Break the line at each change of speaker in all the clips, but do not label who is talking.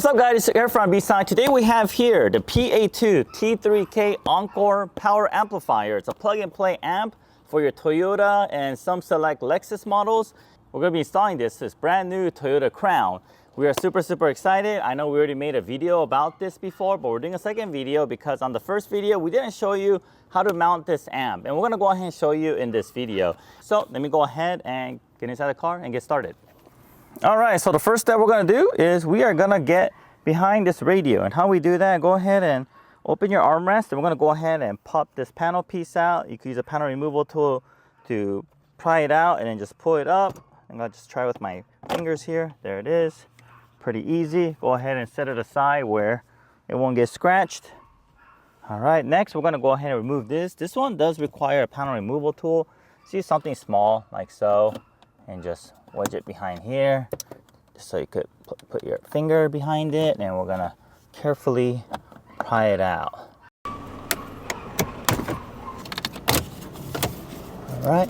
What's up guys, it's here from B-Side. Today we have here the PA2 T3K Encore Power Amplifier. It's a plug-and-play amp for your Toyota and some select Lexus models. We're going to be installing this brand new Toyota Crown. We are super excited. I know we already made a video about this before, but we're doing a second video because on the first video we didn't show you how to mount this amp, and we're going to go ahead and show you in this video. So let me go ahead and get inside the car and get started. All right, so the first step we're going to do is we are going to get behind this radio. And how we do that, go ahead and open your armrest, and we're going to go ahead and pop this panel piece out. You can use a panel removal tool to pry it out and then just pull it up. I'm going to just try with my fingers here. There it is. Pretty easy. Go ahead and set it aside where it won't get scratched. All right, next we're going to go ahead and remove this. This one does require a panel removal tool. See, something small like so, and just wedge it behind here, just so you could put your finger behind it, and we're gonna carefully pry it out. All right,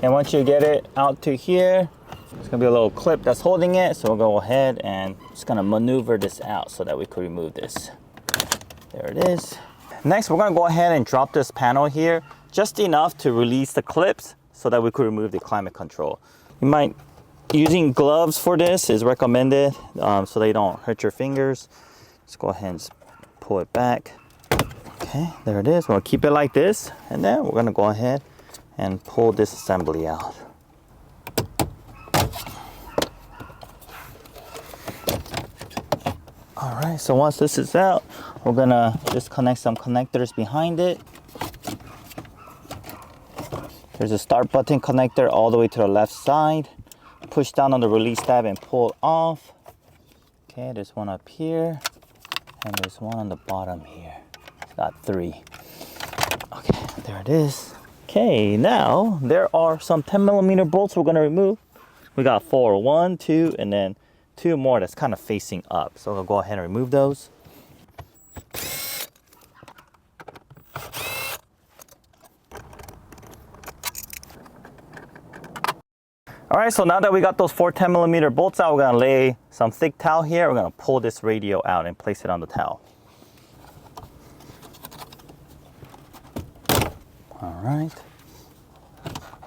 and once you get it out to here, there's gonna be a little clip that's holding it, so we'll go ahead and just gonna maneuver this out so that we could remove this. There it is. Next, we're gonna go ahead and drop this panel here just enough to release the clips so that we could remove the climate control. You might using gloves for this is recommended, so they don't hurt your fingers. Just go ahead and just pull it back. Okay, there it is. We'll keep it like this, and then we're gonna go ahead and pull this assembly out. All right, so once this is out, we're gonna disconnect some connectors behind it. There's a start button connector all the way to the left side. Push down on the release tab and pull off. Okay, there's one up here, and there's one on the bottom here. It's got three. Okay, there it is. Okay, now there are some 10mm bolts we're gonna remove. We got 4, 1, 2, and then 2 more that's kind of facing up. So we'll go ahead and remove those. All right, so now that we got those 4 10mm bolts out, we're gonna lay some thick towel here. We're gonna pull this radio out and place it on the towel. All right,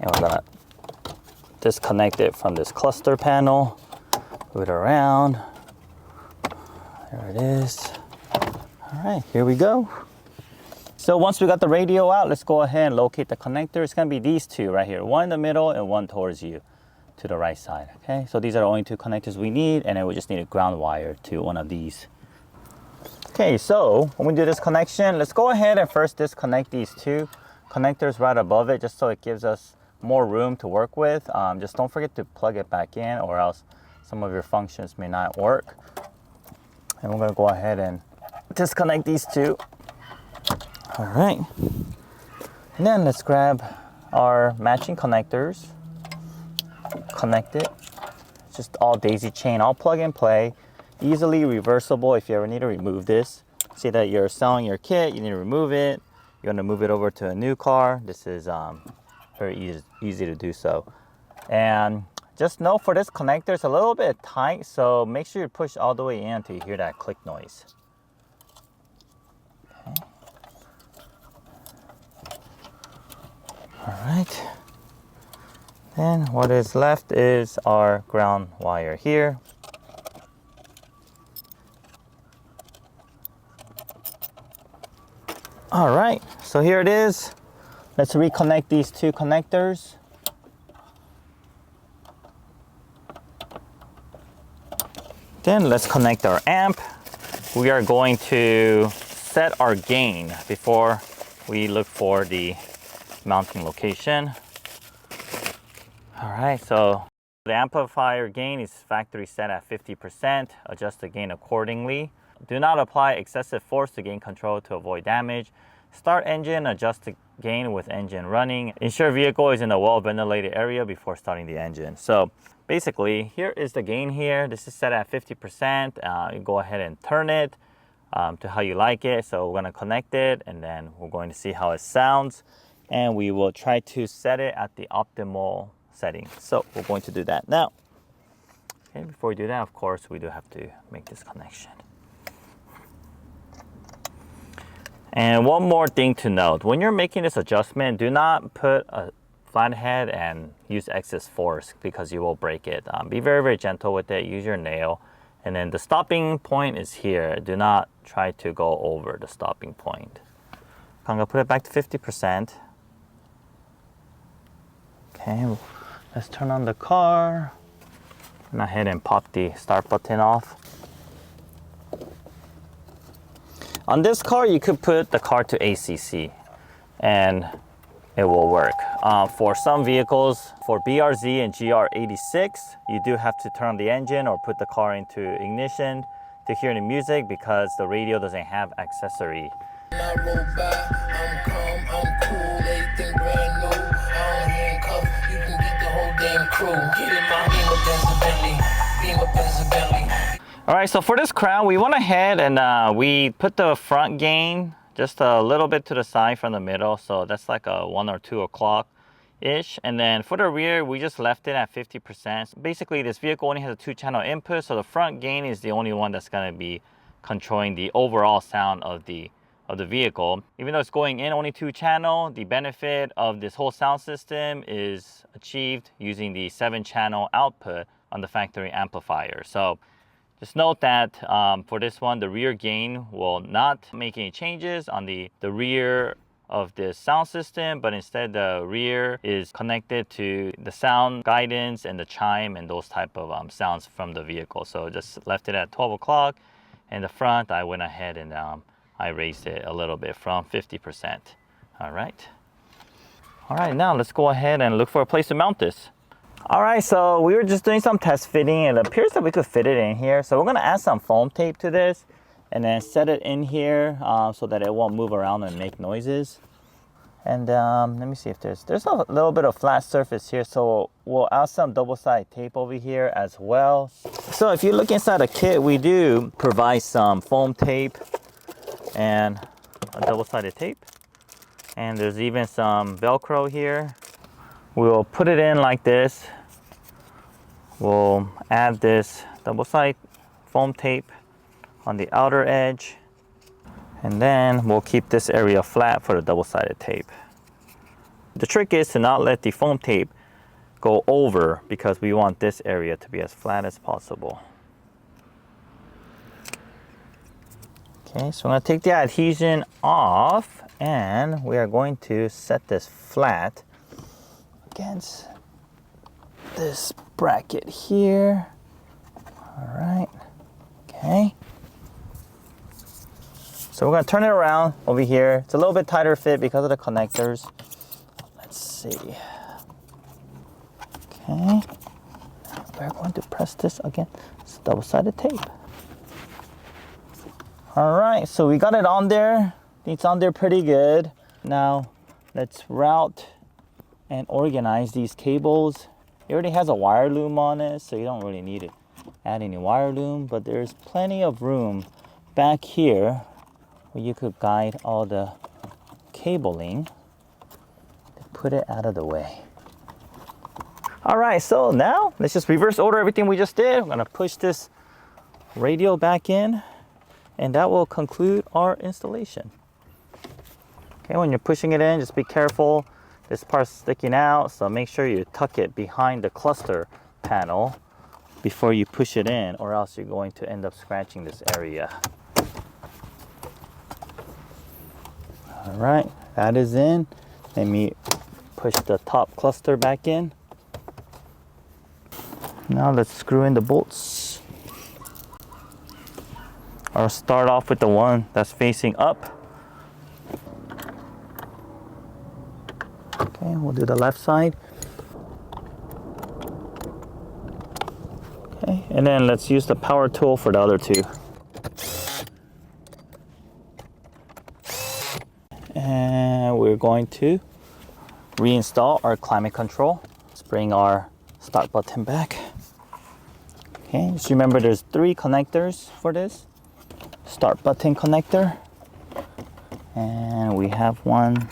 and we're gonna disconnect it from this cluster panel, move it around. There it is. All right, here we go. So once we got the radio out, let's go ahead and locate the connector. It's gonna be these two right here, one in the middle and one towards you to the right side. Okay, so these are the only 2 connectors we need, and then we just need a ground wire to one of these. Okay, so when we do this connection, let's go ahead and first disconnect these 2 connectors right above it, just so it gives us more room to work with. Just don't forget to plug it back in, or else some of your functions may not work. And we're gonna go ahead and disconnect these 2. All right, and then let's grab our matching connectors, connect it. It's just all daisy chain, all plug and play, easily reversible if you ever need to remove this. Say that you're selling your kit, you need to remove it, you're gonna move it over to a new car. This is very easy to do so. And just know for this connector, it's a little bit tight, so make sure you push all the way in until you hear that click noise. Okay. All right. Then what is left is our ground wire here. All right, so here it is. Let's reconnect these 2 connectors. Then let's connect our amp. We are going to set our gain before we look for the mounting location. All right, so the amplifier gain is factory set at 50%. Adjust the gain accordingly. Do not apply excessive force to gain control to avoid damage. Start engine, adjust the gain with engine running. Ensure vehicle is in a well-ventilated area before starting the engine. So basically, here is the gain here. This is set at 50%. You go ahead and turn it to how you like it. So we're gonna connect it, and then we're going to see how it sounds. And we will try to set it at the optimal setting. So we're going to do that now. Okay, before we do that, of course, we do have to make this connection. And one more thing to note, when you're making this adjustment, do not put a flathead and use excess force because you will break it. Be very, very gentle with it. Use your nail. And then the stopping point is here. Do not try to go over the stopping point. I'm gonna put it back to 50%. Okay, let's turn on the car. Go ahead and pop the start button off. On this car, you could put the car to ACC and it will work. For some vehicles, for BRZ and GR86, you do have to turn on the engine or put the car into ignition to hear the music because the radio doesn't have accessory. I roll by, I'm calm, I'm cool, everything brand new. I don't handcuff, you can get the whole damn crew. Get in my Beamer, Benz, All right, so for this crown, we went ahead and we put the front gain just a little bit to the side from the middle. So that's like a 1 or 2 o'clock-ish. And then for the rear, we just left it at 50%. So basically, this vehicle only has a 2-channel input. So the front gain is the only one that's gonna be controlling the overall sound of the vehicle. Even though it's going in only 2-channel, the benefit of this whole sound system is achieved using the 7-channel output on the factory amplifier. So just note that for this one, the rear gain will not make any changes on the rear of this sound system, but instead the rear is connected to the sound guidance and the chime and those type of sounds from the vehicle. So just left it at 12 o'clock. And the front, I went ahead and I raised it a little bit from 50%. All right. All right, now let's go ahead and look for a place to mount this. All right, so we were just doing some test fitting. It appears that we could fit it in here. So we're gonna add some foam tape to this and then set it in here so that it won't move around and make noises. And let me see if there's a little bit of flat surface here. So we'll add some double-sided tape over here as well. So if you look inside the kit, we do provide some foam tape and a double-sided tape. And there's even some Velcro here. We'll put it in like this. We'll add this double-sided foam tape on the outer edge. And then we'll keep this area flat for the double-sided tape. The trick is to not let the foam tape go over because we want this area to be as flat as possible. Okay, so I'm going to take the adhesion off and we are going to set this flat against this bracket here. All right, okay. So we're going to turn it around over here. It's a little bit tighter fit because of the connectors. Let's see. Okay. We're going to press this against double-sided tape. All right, so we got it on there. It's on there pretty good. Now let's route and organize these cables. It already has a wire loom on it, so you don't really need to add any wire loom, but there's plenty of room back here where you could guide all the cabling to put it out of the way. All right, so now let's just reverse order everything we just did. I'm gonna push this radio back in and that will conclude our installation. Okay, when you're pushing it in, just be careful. This part's sticking out, so make sure you tuck it behind the cluster panel before you push it in, or else you're going to end up scratching this area. All right, that is in. Let me push the top cluster back in. Now let's screw in the bolts. I'll start off with the one that's facing up. Okay, we'll do the left side. Okay, and then let's use the power tool for the other two. And we're going to reinstall our climate control. Let's bring our start button back. Okay, just remember there's 3 connectors for this. Start button connector. And we have one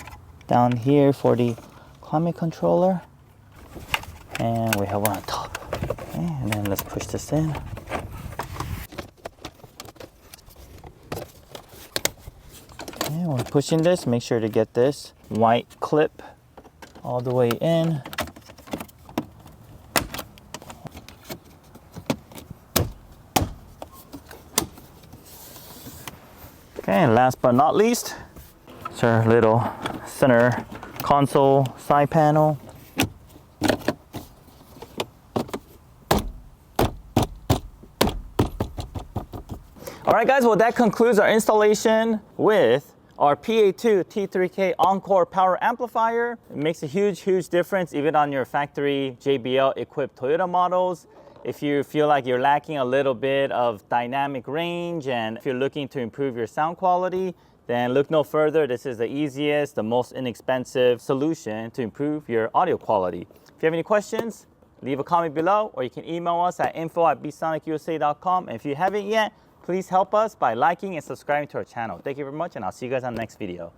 down here for the climate controller. And we have one on top. Okay, and then let's push this in. Okay, when pushing this, make sure to get this white clip all the way in. Okay, and last but not least, it's our little center console side panel. All right, guys, well, that concludes our installation with our PA2 T3K Encore power amplifier. It makes a huge, huge difference even on your factory JBL equipped Toyota models. If you feel like you're lacking a little bit of dynamic range and if you're looking to improve your sound quality, then look no further. This is the easiest, the most inexpensive solution to improve your audio quality. If you have any questions, leave a comment below, or you can email us at info@bsonicusa.com. And if you haven't yet, please help us by liking and subscribing to our channel. Thank you very much, and I'll see you guys on the next video.